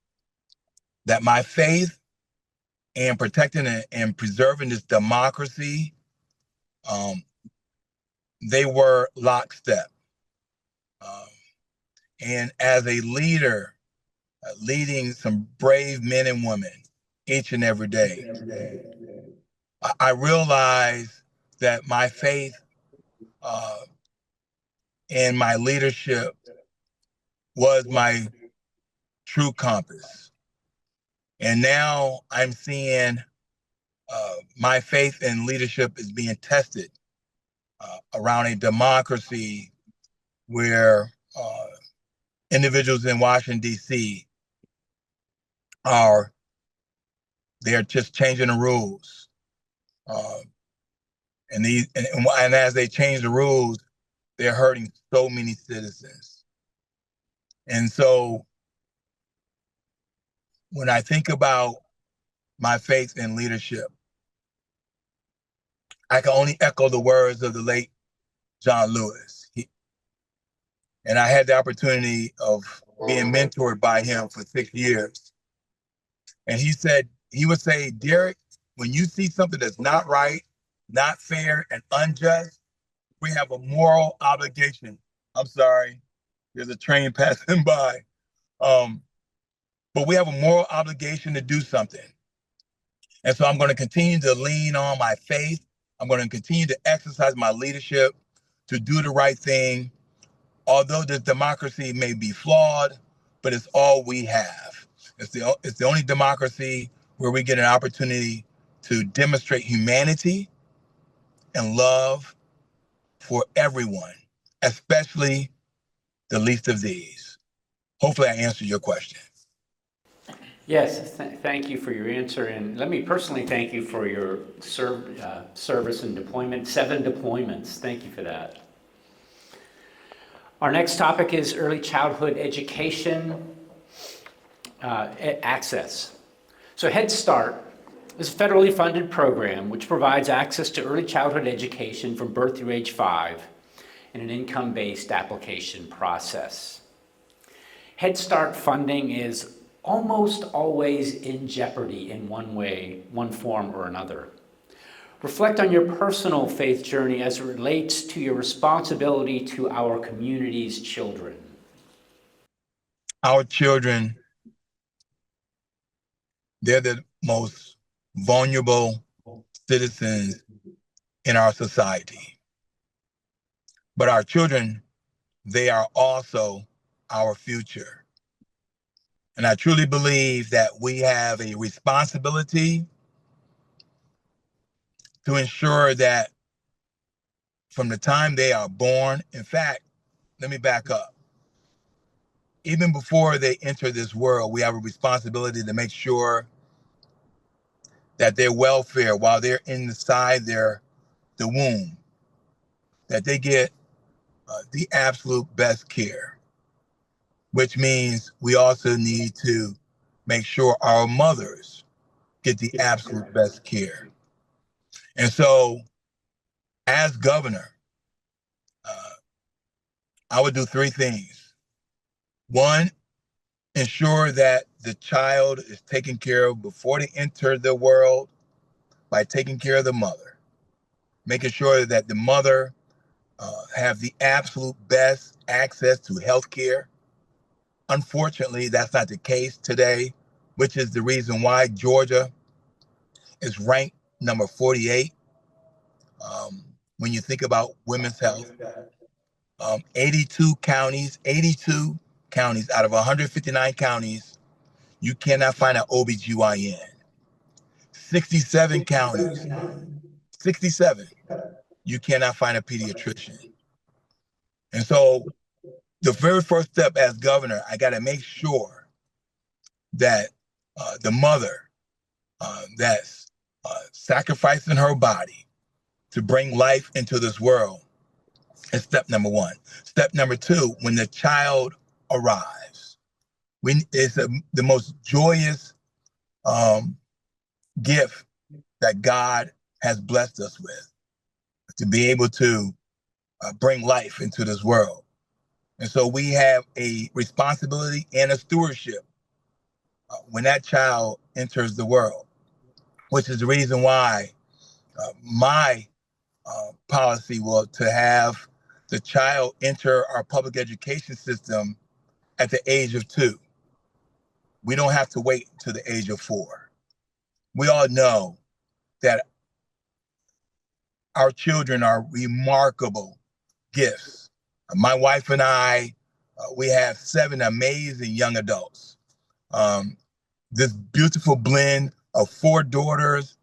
that my faith in protecting and preserving this democracy, they were lockstep. And as a leader, leading some brave men and women each and every day, I realized that my faith and my leadership was my true compass. And now I'm seeing my faith and leadership is being tested around a democracy where individuals in Washington, D.C. they're just changing the rules. And as they change the rules, they're hurting so many citizens. And so when I think about my faith in leadership, I can only echo the words of the late John Lewis. And I had the opportunity of being mentored by him for 6 years. And he would say, Derek, when you see something that's not right, not fair, and unjust, we have a moral obligation. I'm sorry, there's a train passing by. But we have a moral obligation to do something. And so I'm going to continue to lean on my faith. I'm going to continue to exercise my leadership to do the right thing. Although this democracy may be flawed, but it's all we have. It's the only democracy where we get an opportunity to demonstrate humanity and love for everyone, especially the least of these. Hopefully I answered your question. Yes, thank you for your answer. And let me personally thank you for your service and deployment, 7 deployments. Thank you for that. Our next topic is early childhood education access. So Head Start is a federally funded program which provides access to early childhood education from birth through age 5 in an income-based application process. Head Start funding is almost always in jeopardy in one way, one form or another. Reflect on your personal faith journey as it relates to your responsibility to our community's children. Our children, they're the most vulnerable citizens in our society. But our children, they are also our future. And I truly believe that we have a responsibility to ensure that from the time they are born, in fact, let me back up. Even before they enter this world, we have a responsibility to make sure that their welfare while they're inside the womb, that they get the absolute best care, which means we also need to make sure our mothers get the absolute best care. And so, as governor, I would do three things. One, ensure that the child is taken care of before they enter the world by taking care of the mother, making sure that the mother have the absolute best access to health care. Unfortunately, that's not the case today, which is the reason why Georgia is ranked number 48 when you think about women's health. 82 counties out of 159 counties, you cannot find an OBGYN. 67 counties, 67, you cannot find a pediatrician. And so the very first step as governor, I got to make sure that the mother that's sacrificing her body to bring life into this world is step number one. Step number two, when the child arrives, it's the most joyous gift that God has blessed us with, to be able to bring life into this world. And so we have a responsibility and a stewardship when that child enters the world, which is the reason why my policy was to have the child enter our public education system at the age of 2. We don't have to wait to the age of 4. We all know that our children are remarkable gifts. My wife and I, we have 7 amazing young adults. This beautiful blend of 4 daughters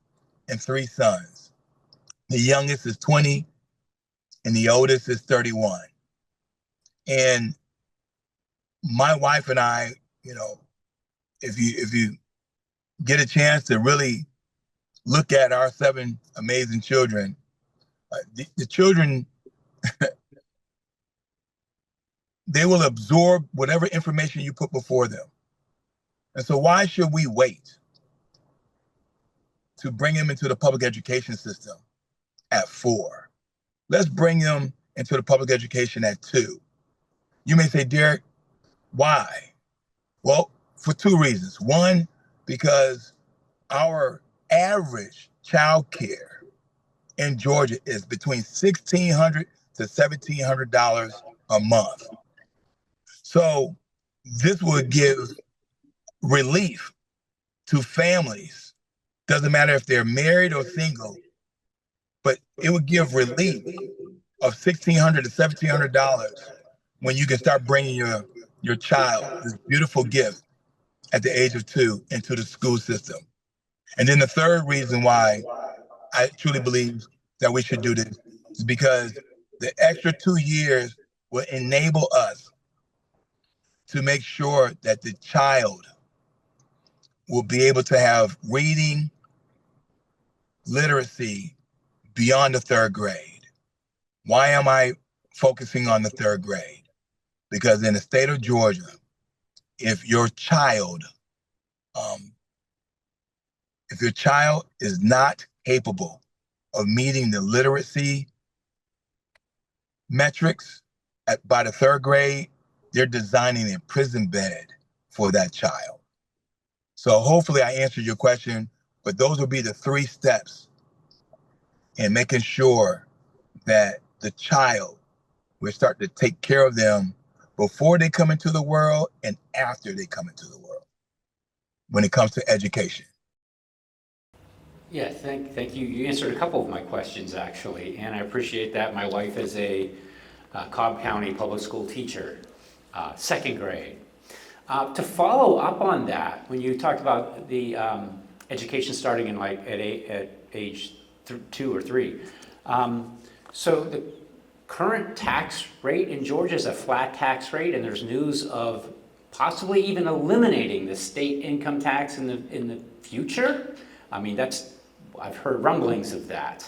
and 3 sons. The youngest is 20 and the oldest is 31. And my wife and I, if you get a chance to really look at our 7 amazing children, the children, they will absorb whatever information you put before them. And so why should we wait to bring them into the public education system at 4? Let's bring them into the public education at 2. You may say, Derek, why? Well, for 2 reasons. One, because our average child care in Georgia is between $1,600 to $1,700 a month. So this would give relief to families. Doesn't matter if they're married or single, but it would give relief of $1,600 to $1,700 when you can start bringing your child, this beautiful gift at the age of 2, into the school system. And then the third reason why I truly believe that we should do this is because the extra 2 years will enable us to make sure that the child will be able to have reading, literacy beyond the 3rd grade. Why am I focusing on the 3rd grade? because in the state of Georgia, if your child is not capable of meeting the literacy metrics by the third grade, they're designing a prison bed for that child. So hopefully I answered your question, but those will be the 3 steps in making sure that the child, we start to take care of them before they come into the world and after they come into the world when it comes to education. Yeah, thank you. You answered a couple of my questions, actually, and I appreciate that. My wife is a Cobb County public school teacher, 2nd grade. To follow up on that, when you talked about the education starting in at age 2 or 3, so the current tax rate in Georgia is a flat tax rate, and there's news of possibly even eliminating the state income tax in the future. I mean, I've heard rumblings of that.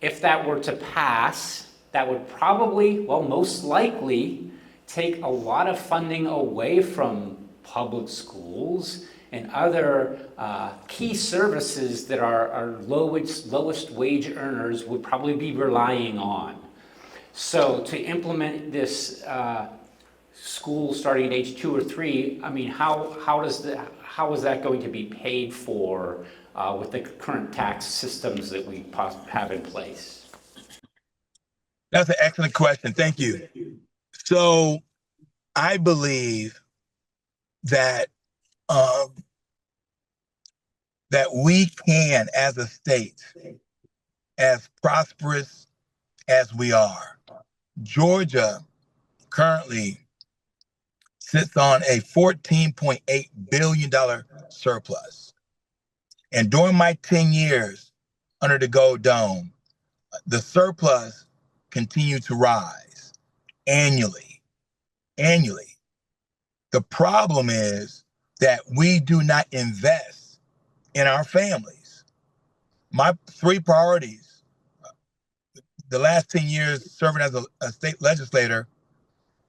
If that were to pass, that would probably, well, most likely, take a lot of funding away from public schools and other key services that our lowest wage earners would probably be relying on. So to implement this school starting at age 2 or 3, I mean, how is that going to be paid for with the current tax systems that we have in place? That's an excellent question. Thank you. So I believe that that we can, as a state, as prosperous as we are, Georgia currently sits on a $14.8 billion surplus. And during my 10 years under the Gold Dome, the surplus continued to rise annually. The problem is that we do not invest in our families. My 3 priorities, the last 10 years serving as a state legislator,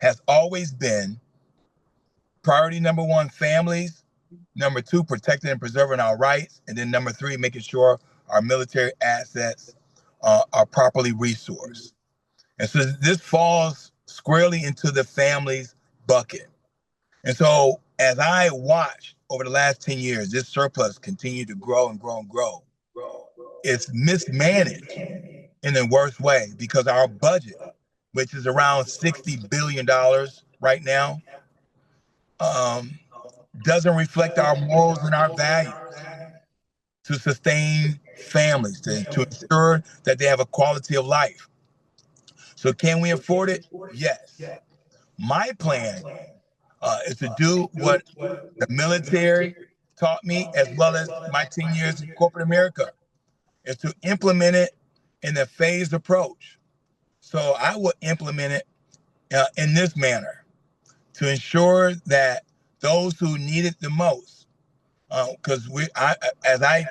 has always been priority number 1, families, number 2, protecting and preserving our rights, and then number 3, making sure our military assets are properly resourced. And so this falls squarely into the families bucket. And so as I watched over the last 10 years, this surplus continue to grow and grow and grow. It's mismanaged in the worst way because our budget, which is around $60 billion right now, doesn't reflect our morals and our values to sustain families, to ensure that they have a quality of life. So can we afford it? Yes. My plan is to do what the military taught me, as well as my 10 years in corporate America, is to implement it in a phased approach. So I will implement it in this manner to ensure that those who need it the most, because as I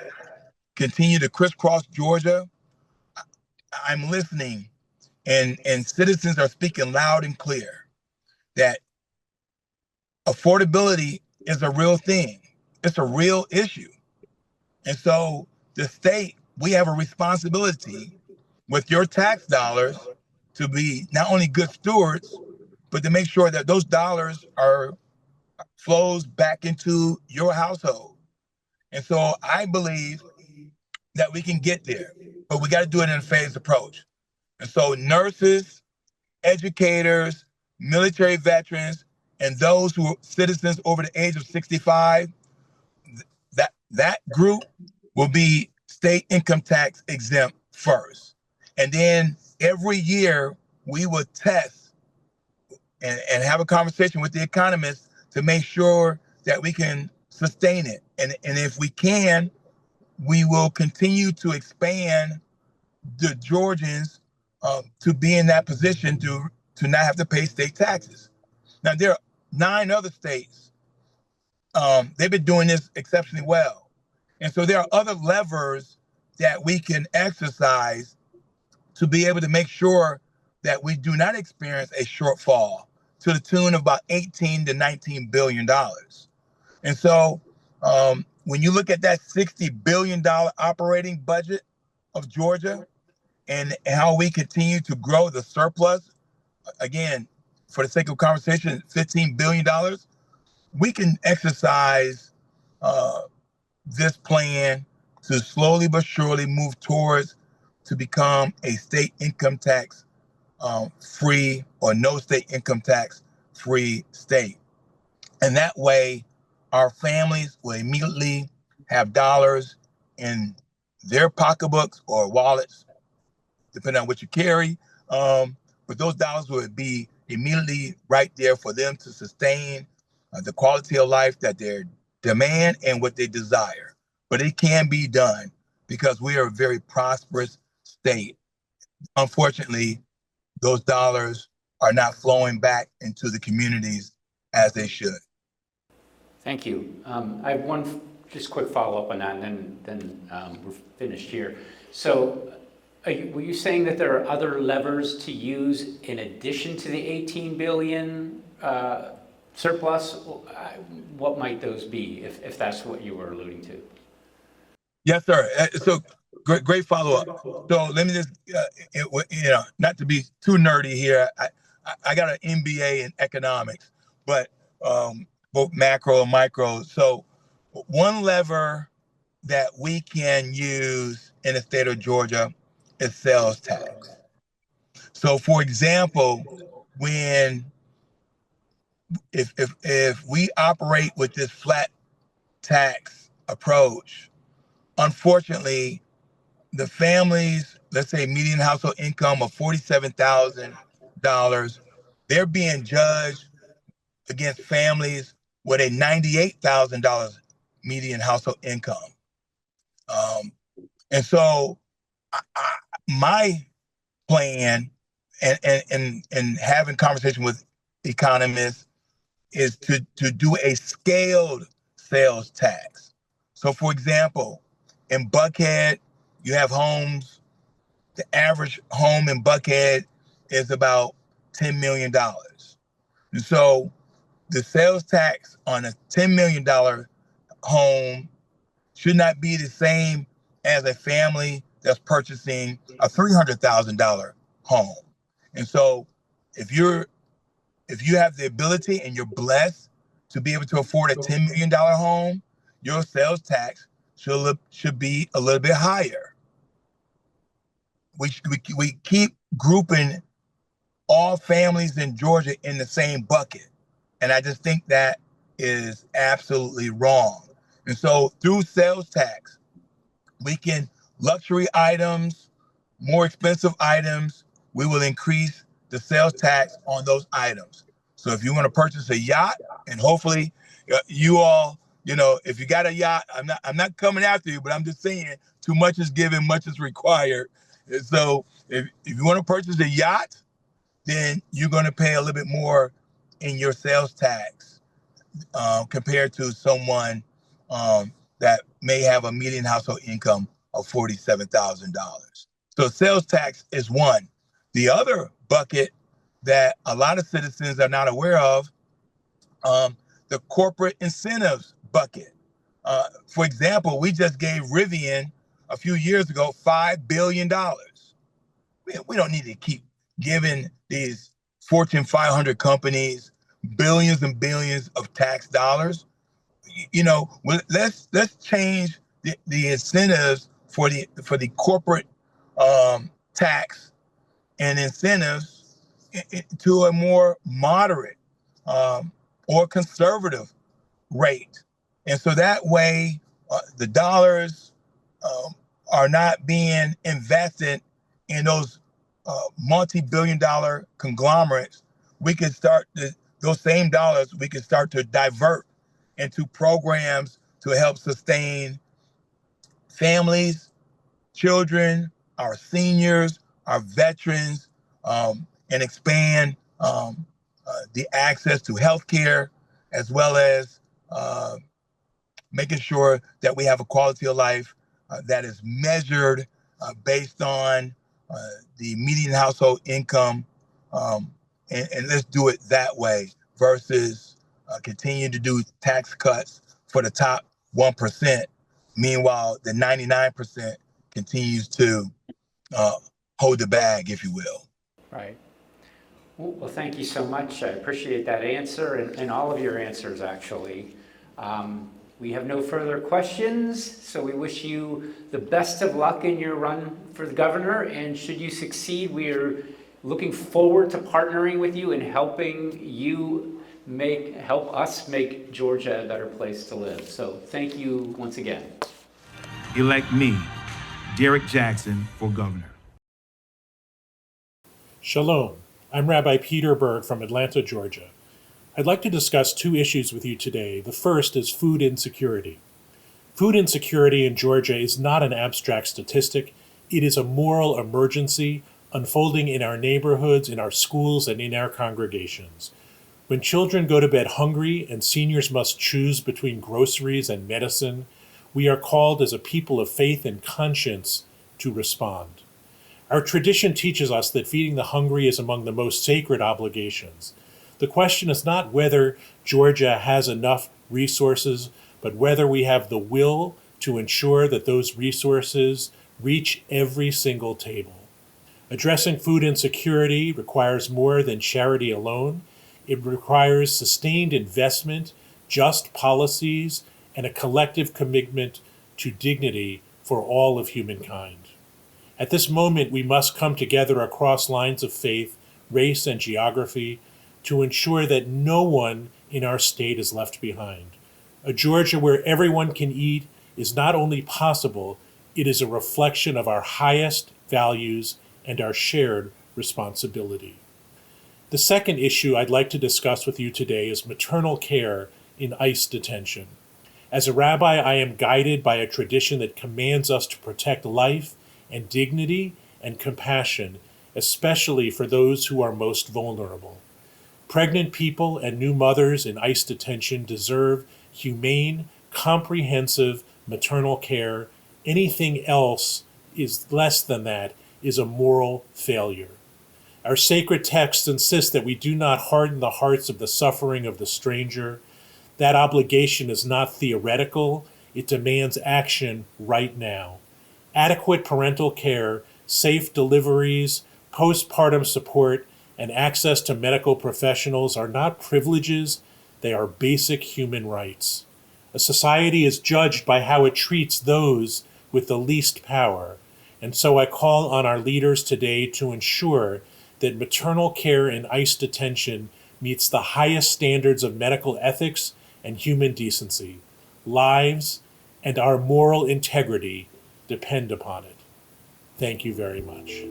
continue to crisscross Georgia, I'm listening, and citizens are speaking loud and clear that affordability is a real thing. It's a real issue. And so the state, we have a responsibility with your tax dollars to be not only good stewards, but to make sure that those dollars flows back into your household. And so I believe that we can get there, but we got to do it in a phased approach. And so nurses, educators, military veterans, and those who are citizens over the age of 65, that group will be state income tax exempt first. And then every year we will test and have a conversation with the economists to make sure that we can sustain it. And if we can, we will continue to expand the Georgians to be in that position to not have to pay state taxes. Now, there are 9 other states. They've been doing this exceptionally well. And so there are other levers that we can exercise to be able to make sure that we do not experience a shortfall to the tune of about 18 to 19 billion dollars. And so when you look at that $60 billion operating budget of Georgia and how we continue to grow the surplus, again, for the sake of conversation, $15 billion, we can exercise this plan to slowly but surely move towards to become a state income tax free or no state income tax free state. And that way, our families will immediately have dollars in their pocketbooks or wallets, depending on what you carry. But those dollars would be immediately right there for them to sustain the quality of life that they demand and what they desire. But it can be done because we are a very prosperous state. Unfortunately, those dollars are not flowing back into the communities as they should. Thank you. I have one just quick follow-up on that, and then we're finished here. So were you saying that there are other levers to use in addition to the 18 billion surplus? What might those be, if that's what you were alluding to? Yes, sir. So great follow-up. So let me just, not to be too nerdy here. I got an MBA in economics, but both macro and micro. So one lever that we can use in the state of Georgia is sales tax. So for example, if we operate with this flat tax approach, unfortunately, the families, let's say median household income of $47,000, they're being judged against families with a $98,000 median household income. And so my plan and having conversation with economists is to do a scaled sales tax. So for example, in Buckhead, you have homes, the average home in Buckhead is about $10 million. And so the sales tax on a $10 million home should not be the same as a family that's purchasing a $300,000 home. And so if you have the ability and you're blessed to be able to afford a $10 million home, your sales tax should be a little bit higher. We keep grouping all families in Georgia in the same bucket. And I just think that is absolutely wrong. And so through sales tax, we can luxury items, more expensive items, we will increase the sales tax on those items. So if you want to purchase a yacht, and hopefully you all, if you got a yacht, I'm not coming after you, but I'm just saying too much is given, much is required. And so if you want to purchase a yacht, then you're going to pay a little bit more in your sales tax compared to someone that may have a median household income of $47,000. So sales tax is one. The other bucket that a lot of citizens are not aware of, the corporate incentives bucket. For example, we just gave Rivian a few years ago $5 billion. We don't need to keep giving these Fortune 500 companies billions and billions of tax dollars. Let's change the incentives for the corporate tax and incentives to a more moderate or conservative rate. And so that way, the dollars are not being invested in those multi-billion-dollar conglomerates. We can start those same dollars. We can start to divert into programs to help sustain families, children, our seniors, our veterans, and expand the access to healthcare, as well as making sure that we have a quality of life that is measured based on the median household income and let's do it that way versus continue to do tax cuts for the top 1%. Meanwhile, the 99% continues to hold the bag, if you will. Right. Well, thank you so much. I appreciate that answer and all of your answers, actually. We have no further questions, so we wish you the best of luck in your run for the governor. And should you succeed, we are looking forward to partnering with you and helping you help us make Georgia a better place to live. So thank you once again. Elect me, Derek Jackson, for governor. Shalom. I'm Rabbi Peter Berg from Atlanta, Georgia. I'd like to discuss two issues with you today. The first is food insecurity. Food insecurity in Georgia is not an abstract statistic. It is a moral emergency unfolding in our neighborhoods, in our schools, and in our congregations. When children go to bed hungry and seniors must choose between groceries and medicine, we are called as a people of faith and conscience to respond. Our tradition teaches us that feeding the hungry is among the most sacred obligations. The question is not whether Georgia has enough resources, but whether we have the will to ensure that those resources reach every single table. Addressing food insecurity requires more than charity alone. It requires sustained investment, just policies, and a collective commitment to dignity for all of humankind. At this moment, we must come together across lines of faith, race, and geography to ensure that no one in our state is left behind. A Georgia where everyone can eat is not only possible, it is a reflection of our highest values and our shared responsibility. The second issue I'd like to discuss with you today is maternal care in ICE detention. As a rabbi, I am guided by a tradition that commands us to protect life and dignity and compassion, especially for those who are most vulnerable. Pregnant people and new mothers in ICE detention deserve humane, comprehensive maternal care. Anything else is less than that, is a moral failure. Our sacred texts insist that we do not harden the hearts of the suffering of the stranger. That obligation is not theoretical, it demands action right now. Adequate parental care, safe deliveries, postpartum support, and access to medical professionals are not privileges, they are basic human rights. A society is judged by how it treats those with the least power, and so I call on our leaders today to ensure that maternal care in ICE detention meets the highest standards of medical ethics and human decency. Lives and our moral integrity depend upon it. Thank you very much.